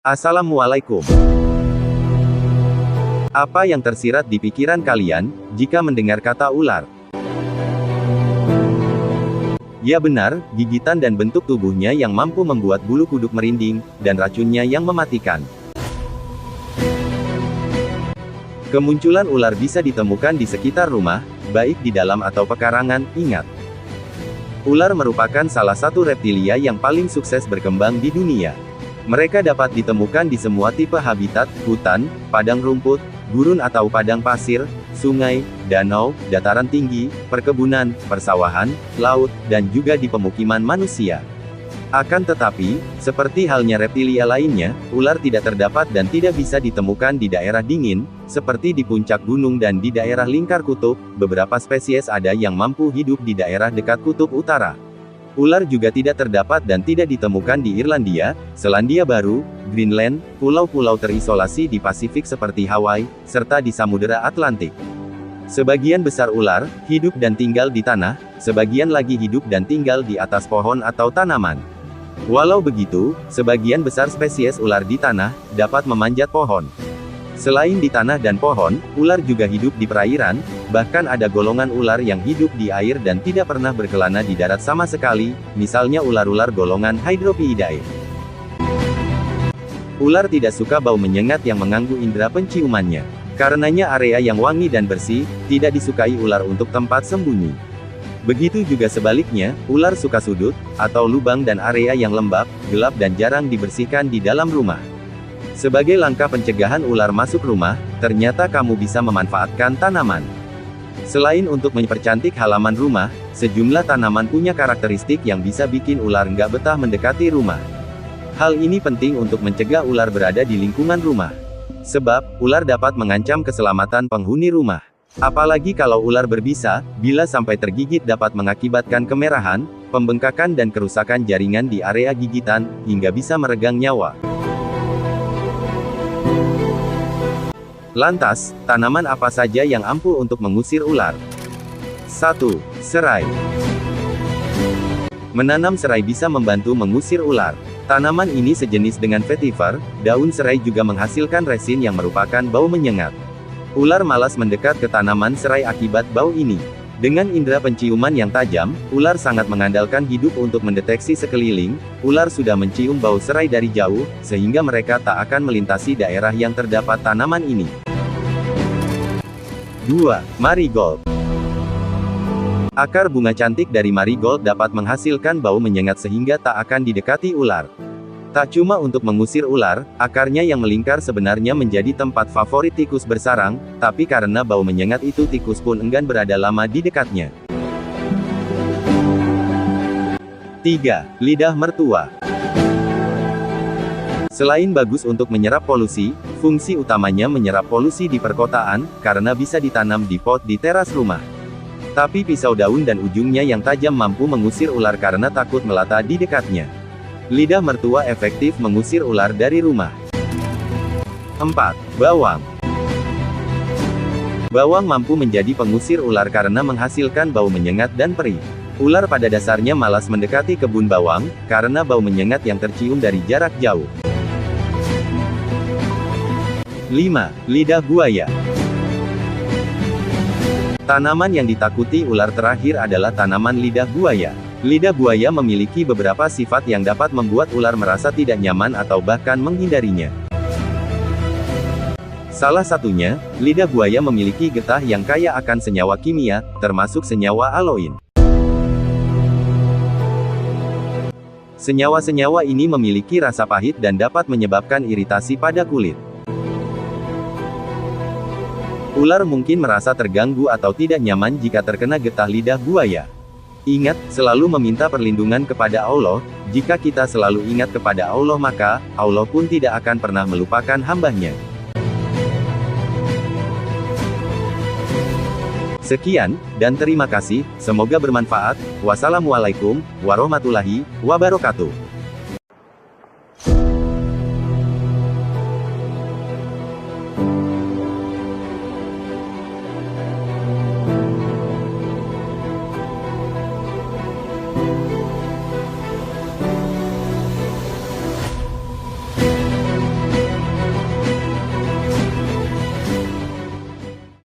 Assalamualaikum. Apa yang tersirat di pikiran kalian, jika mendengar kata ular? Ya benar, gigitan dan bentuk tubuhnya yang mampu membuat bulu kuduk merinding, dan racunnya yang mematikan. Kemunculan ular bisa ditemukan di sekitar rumah, baik di dalam atau pekarangan. Ingat, ular merupakan salah satu reptilia yang paling sukses berkembang di dunia. Mereka dapat ditemukan di semua tipe habitat, hutan, padang rumput, gurun atau padang pasir, sungai, danau, dataran tinggi, perkebunan, persawahan, laut, dan juga di pemukiman manusia. Akan tetapi, seperti halnya reptilia lainnya, ular tidak terdapat dan tidak bisa ditemukan di daerah dingin, seperti di puncak gunung dan di daerah lingkar kutub. Beberapa spesies ada yang mampu hidup di daerah dekat kutub utara. Ular juga tidak terdapat dan tidak ditemukan di Irlandia, Selandia Baru, Greenland, pulau-pulau terisolasi di Pasifik seperti Hawaii, serta di Samudera Atlantik. Sebagian besar ular hidup dan tinggal di tanah, sebagian lagi hidup dan tinggal di atas pohon atau tanaman. Walau begitu, sebagian besar spesies ular di tanah dapat memanjat pohon. Selain di tanah dan pohon, ular juga hidup di perairan, bahkan ada golongan ular yang hidup di air dan tidak pernah berkelana di darat sama sekali, misalnya ular-ular golongan Hydropiidae. Ular tidak suka bau menyengat yang mengganggu indera penciumannya. Karenanya area yang wangi dan bersih, tidak disukai ular untuk tempat sembunyi. Begitu juga sebaliknya, ular suka sudut, atau lubang dan area yang lembab, gelap dan jarang dibersihkan di dalam rumah. Sebagai langkah pencegahan ular masuk rumah, ternyata kamu bisa memanfaatkan tanaman. Selain untuk mempercantik halaman rumah, sejumlah tanaman punya karakteristik yang bisa bikin ular nggak betah mendekati rumah. Hal ini penting untuk mencegah ular berada di lingkungan rumah. Sebab, ular dapat mengancam keselamatan penghuni rumah. Apalagi kalau ular berbisa, bila sampai tergigit dapat mengakibatkan kemerahan, pembengkakan dan kerusakan jaringan di area gigitan, hingga bisa meregang nyawa. Lantas, tanaman apa saja yang ampuh untuk mengusir ular? 1. Serai. Menanam serai bisa membantu mengusir ular. Tanaman ini sejenis dengan vetiver, daun serai juga menghasilkan resin yang merupakan bau menyengat. Ular malas mendekat ke tanaman serai akibat bau ini. Dengan indera penciuman yang tajam, ular sangat mengandalkan hidup untuk mendeteksi sekeliling. Ular sudah mencium bau serai dari jauh, sehingga mereka tak akan melintasi daerah yang terdapat tanaman ini. 2. Marigold. Akar bunga cantik dari marigold dapat menghasilkan bau menyengat sehingga tak akan didekati ular. Tak cuma untuk mengusir ular, akarnya yang melingkar sebenarnya menjadi tempat favorit tikus bersarang, tapi karena bau menyengat itu tikus pun enggan berada lama di dekatnya. 3. Lidah mertua. Selain bagus untuk menyerap polusi, fungsi utamanya menyerap polusi di perkotaan, karena bisa ditanam di pot di teras rumah. Tapi pisau daun dan ujungnya yang tajam mampu mengusir ular karena takut melata di dekatnya. Lidah mertua efektif mengusir ular dari rumah. 4. Bawang. Bawang mampu menjadi pengusir ular karena menghasilkan bau menyengat dan perih. Ular pada dasarnya malas mendekati kebun bawang, karena bau menyengat yang tercium dari jarak jauh. 5. Lidah buaya. Tanaman yang ditakuti ular terakhir adalah tanaman lidah buaya. Lidah buaya memiliki beberapa sifat yang dapat membuat ular merasa tidak nyaman atau bahkan menghindarinya. Salah satunya, lidah buaya memiliki getah yang kaya akan senyawa kimia, termasuk senyawa aloin. Senyawa-senyawa ini memiliki rasa pahit dan dapat menyebabkan iritasi pada kulit. Ular mungkin merasa terganggu atau tidak nyaman jika terkena getah lidah buaya. Ingat, selalu meminta perlindungan kepada Allah. Jika kita selalu ingat kepada Allah maka, Allah pun tidak akan pernah melupakan hamba-Nya. Sekian, dan terima kasih, semoga bermanfaat. Wassalamualaikum warahmatullahi wabarakatuh.